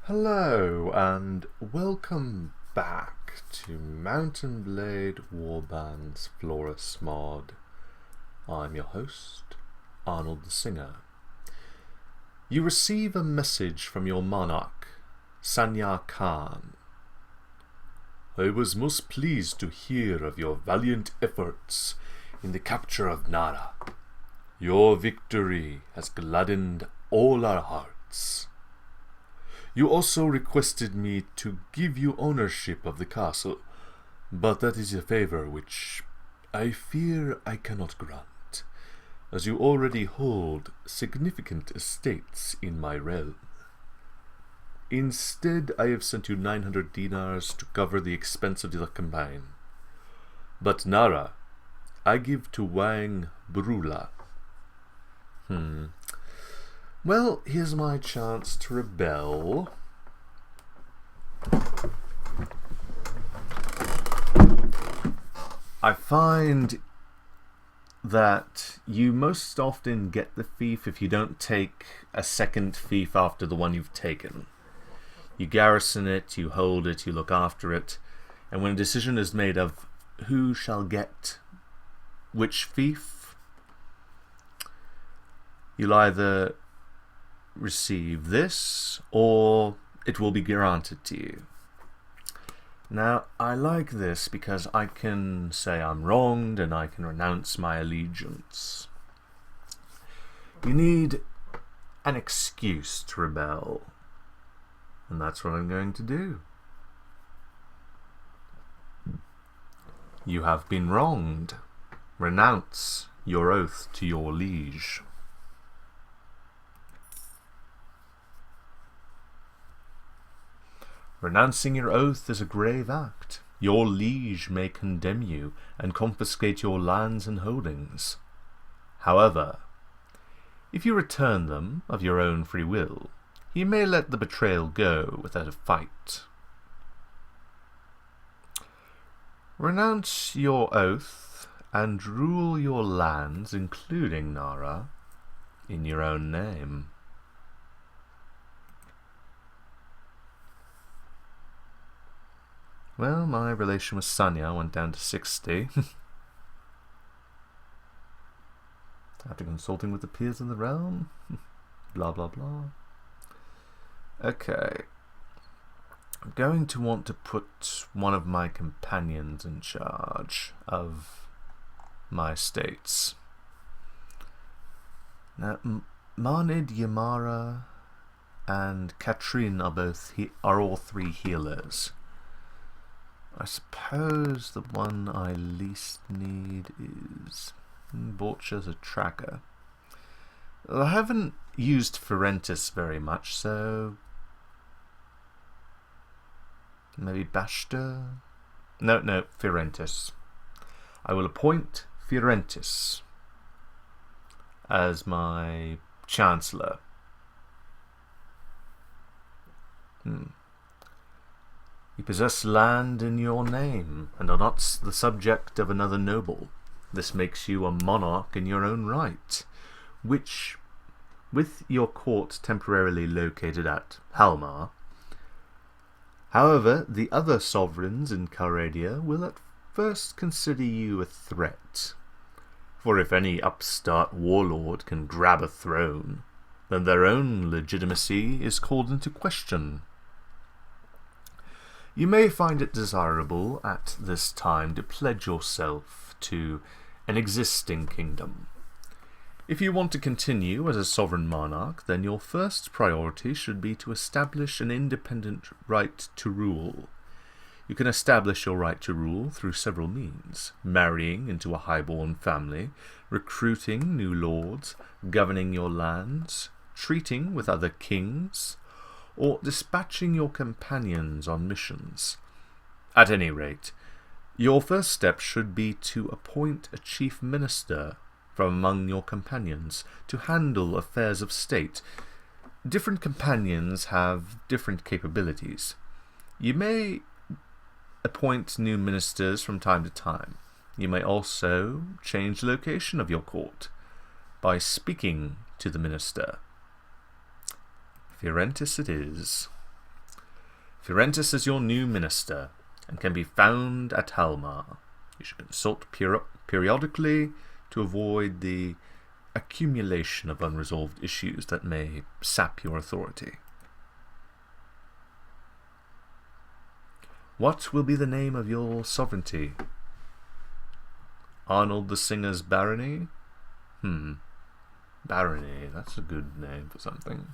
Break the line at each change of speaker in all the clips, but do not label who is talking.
Hello and welcome back to Mountain Blade Warband's Floris mod. I'm your host, Arnold the Singer. You receive a message from your monarch, Sanjar Khan. I was most pleased to hear of your valiant efforts in the capture of Nara. Your victory has gladdened all our hearts. You also requested me to give you ownership of the castle, but that is a favor which I fear I cannot grant, as you already hold significant estates in my realm. Instead, I have sent you 900 dinars to cover the expense of the campaign. But Nara, I give to Wang Brula. Well, here's my chance to rebel. I find that you most often get the fief if you don't take a second fief after the one you've taken. You garrison it, you hold it, you look after it, and when a decision is made of who shall get which fief, you'll either receive this or it will be granted to you. Now, I like this because I can say I'm wronged and I can renounce my allegiance. You need an excuse to rebel, and that's what I'm going to do. You have been wronged. Renounce your oath to your liege. Renouncing your oath is a grave act. Your liege may condemn you and confiscate your lands and holdings. However, if you return them of your own free will, he may let the betrayal go without a fight. Renounce your oath and rule your lands, including Nara, in your own name. Well, my relation with Sanya went down to 60. After consulting with the peers in the realm. Blah, blah, blah. Okay. I'm going to want to put one of my companions in charge of my estates. Now, Marnid, Yamara, and Katrin are all three healers. I suppose the one I least need is Borcha's a tracker. I haven't used Ferentis very much, so maybe Bashta? No, Ferentis. I will appoint Ferentis as my Chancellor. You possess land in your name, and are not the subject of another noble. This makes you a monarch in your own right, which, with your court temporarily located at Halmar. However, the other sovereigns in Calradia will at first consider you a threat. For if any upstart warlord can grab a throne, then their own legitimacy is called into question. You may find it desirable at this time to pledge yourself to an existing kingdom. If you want to continue as a sovereign monarch, then your first priority should be to establish an independent right to rule. You can establish your right to rule through several means: marrying into a highborn family, recruiting new lords, governing your lands, treating with other kings, or dispatching your companions on missions. At any rate, your first step should be to appoint a chief minister from among your companions to handle affairs of state. Different companions have different capabilities. You may appoint new ministers from time to time. You may also change the location of your court by speaking to the minister. Ferentis it is. Fiorentis is your new minister and can be found at Halmar. You should consult periodically to avoid the accumulation of unresolved issues that may sap your authority. What will be the name of your sovereignty? Arnold the Singer's barony? Barony, that's a good name for something.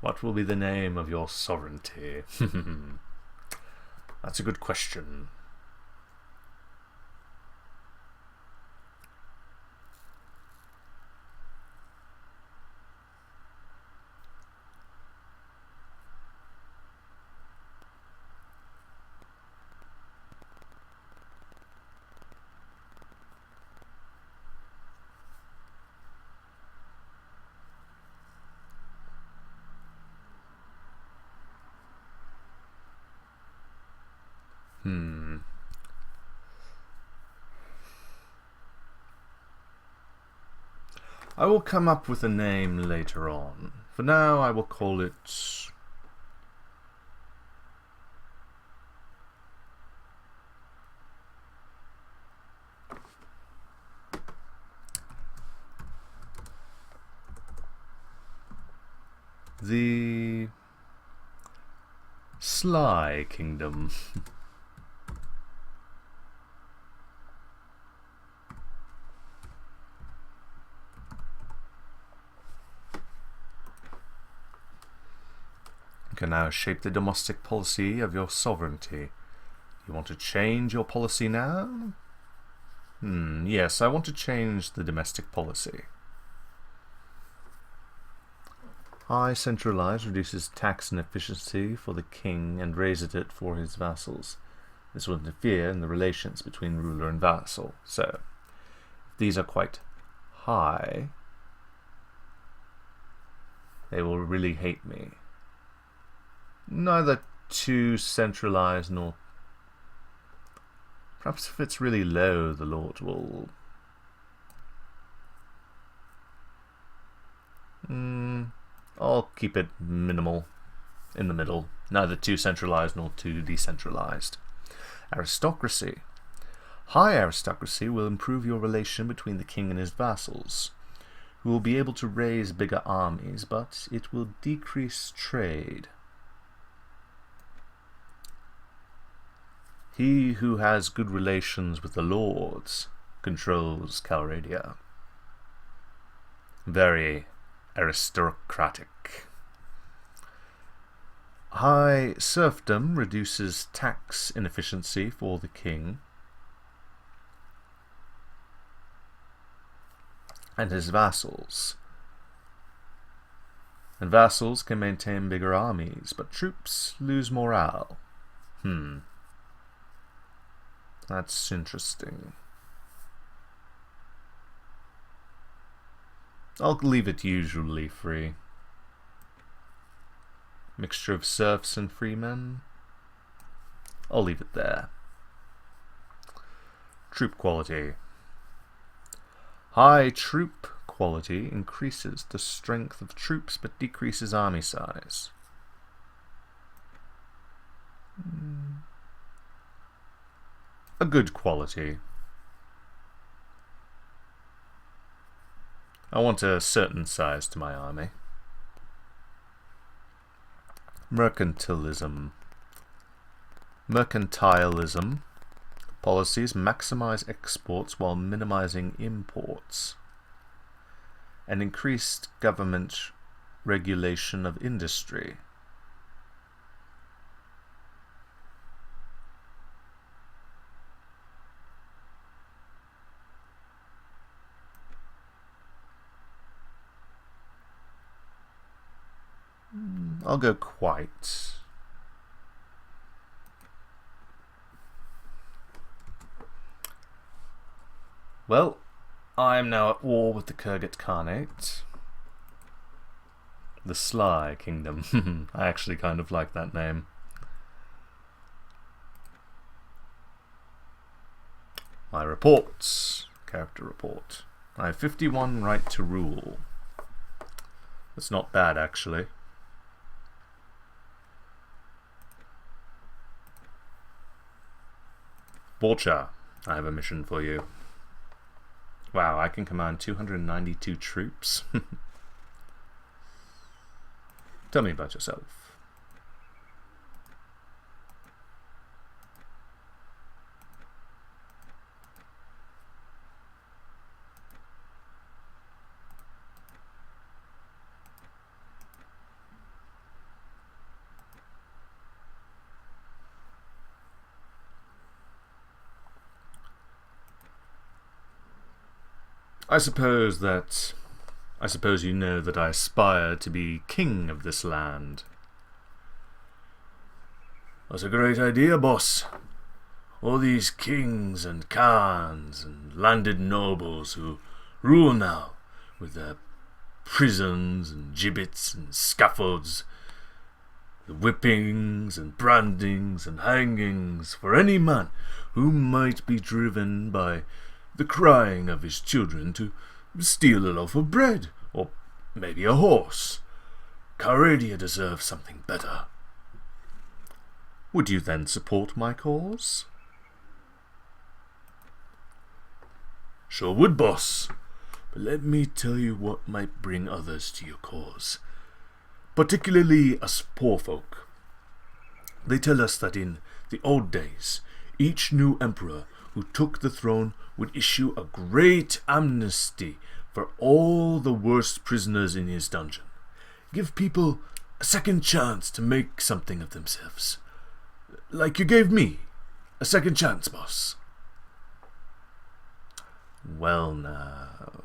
What will be the name of your sovereignty? That's a good question. I will come up with a name later on. For now, I will call it... the Sly Kingdom. You can now shape the domestic policy of your sovereignty. You want to change your policy now? Yes, I want to change the domestic policy. High centralized reduces tax and efficiency for the king and raises it for his vassals. This will interfere in the relations between ruler and vassal. So, if these are quite high, they will really hate me. Neither too centralized nor... Perhaps if it's really low, the Lord will... I'll keep it minimal, in the middle. Neither too centralized nor too decentralized. Aristocracy. High aristocracy will improve your relation between the king and his vassals, who will be able to raise bigger armies, but it will decrease trade. He who has good relations with the lords controls Calradia. Very aristocratic. High serfdom reduces tax inefficiency for the king and his vassals. And vassals can maintain bigger armies, but troops lose morale. That's interesting. I'll leave it usually free. Mixture of serfs and freemen. I'll leave it there. Troop quality. High troop quality increases the strength of troops but decreases army size. A good quality. I want a certain size to my army. Mercantilism. Mercantilism policies maximize exports while minimizing imports, and increased government regulation of industry. I'll go quite. Well, I am now at war with the Kurgat Khanate. The Sly Kingdom. I actually kind of like that name. My reports. Character report. I have 51 right to rule. That's not bad, actually. Borcha, I have a mission for you. Wow, I can command 292 troops. Tell me about yourself. I suppose you know that I aspire to be king of this land. That's a great idea, boss. All these kings and khans and landed nobles who rule now with their prisons and gibbets and scaffolds, the whippings and brandings and hangings for any man who might be driven by the crying of his children to steal a loaf of bread, or maybe a horse. Caradia deserves something better. Would you then support my cause? Sure would, boss. But let me tell you what might bring others to your cause. Particularly us poor folk. They tell us that in the old days, each new emperor who took the throne would issue a great amnesty for all the worst prisoners in his dungeon. Give people a second chance to make something of themselves. Like you gave me a second chance, boss. Well now.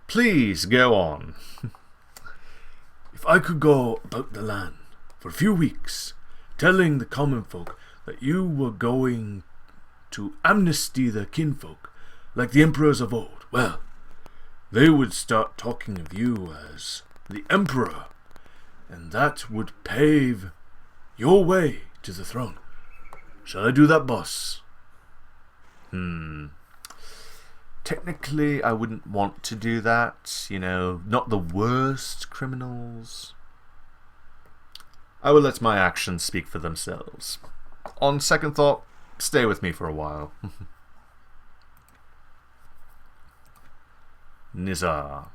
Please go on. If I could go about the land for a few weeks, telling the common folk that you were going to amnesty their kinfolk like the emperors of old, well, they would start talking of you as the emperor, and that would pave your way to the throne. Shall I do that, boss? Technically, I wouldn't want to do that. You know, not the worst criminals. I will let my actions speak for themselves. On second thought, stay with me for a while. Nizar.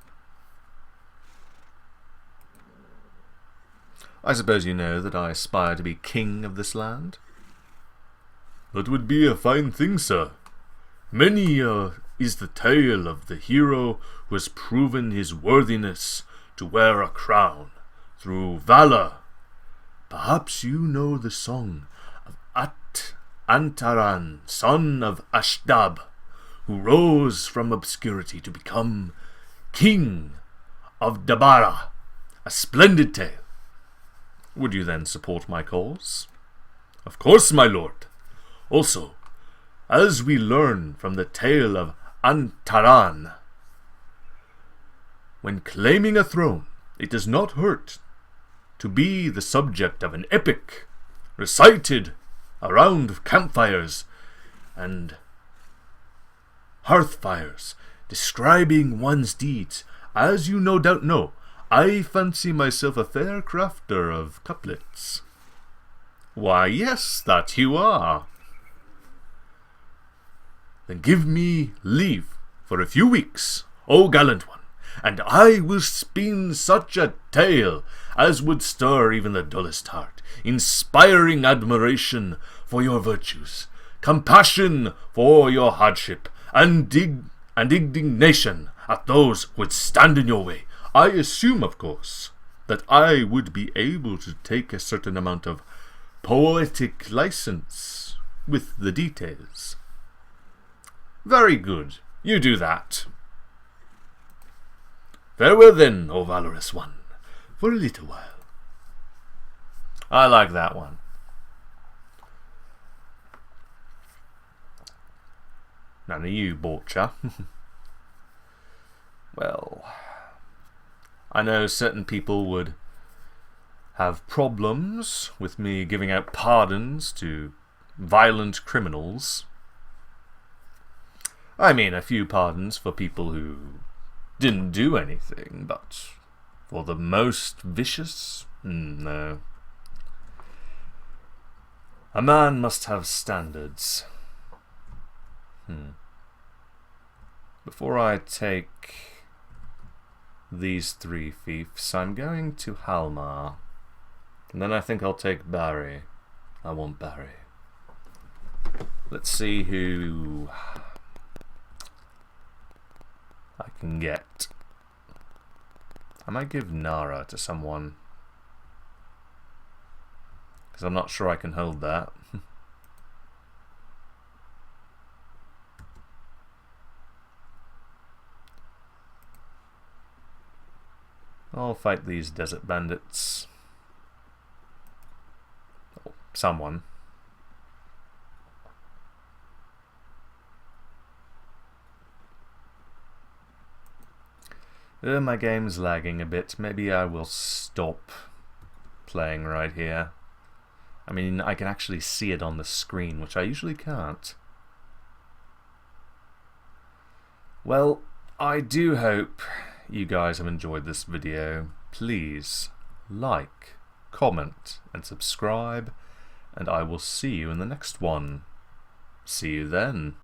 I suppose you know that I aspire to be king of this land? That would be a fine thing, sir. Many is the tale of the hero who has proven his worthiness to wear a crown through valor. Perhaps you know the song of Antaran, son of Ashdab, who rose from obscurity to become king of Dabara, a splendid tale. Would you then support my cause? Of course, my lord. Also, as we learn from the tale of Antaran, when claiming a throne, it does not hurt to be the subject of an epic recited around campfires and hearth fires, describing one's deeds. As you no doubt know, I fancy myself a fair crafter of couplets. Why, yes, that you are. Then give me leave for a few weeks, O gallant one, and I will spin such a tale as would stir even the dullest heart, inspiring admiration for your virtues, compassion for your hardship, and indignation at those who would stand in your way. I assume, of course, that I would be able to take a certain amount of poetic license with the details. Very good. You do that. Farewell then, O valorous one, for a little while. I like that one. None of you, Borcha. Well, I know certain people would have problems with me giving out pardons to violent criminals. I mean, a few pardons for people who didn't do anything, but for the most vicious? No. A man must have standards. Before I take these 3 fiefs, I'm going to Halmar. And then I think I'll take Barry. I want Barry. Let's see who I can get. I might give Nara to someone, because I'm not sure I can hold that. I'll fight these desert bandits. Oh, someone. My game's lagging a bit. Maybe I will stop playing right here. I mean, I can actually see it on the screen, which I usually can't. Well, I do hope you guys have enjoyed this video. Please like, comment, and subscribe, and I will see you in the next one. See you then.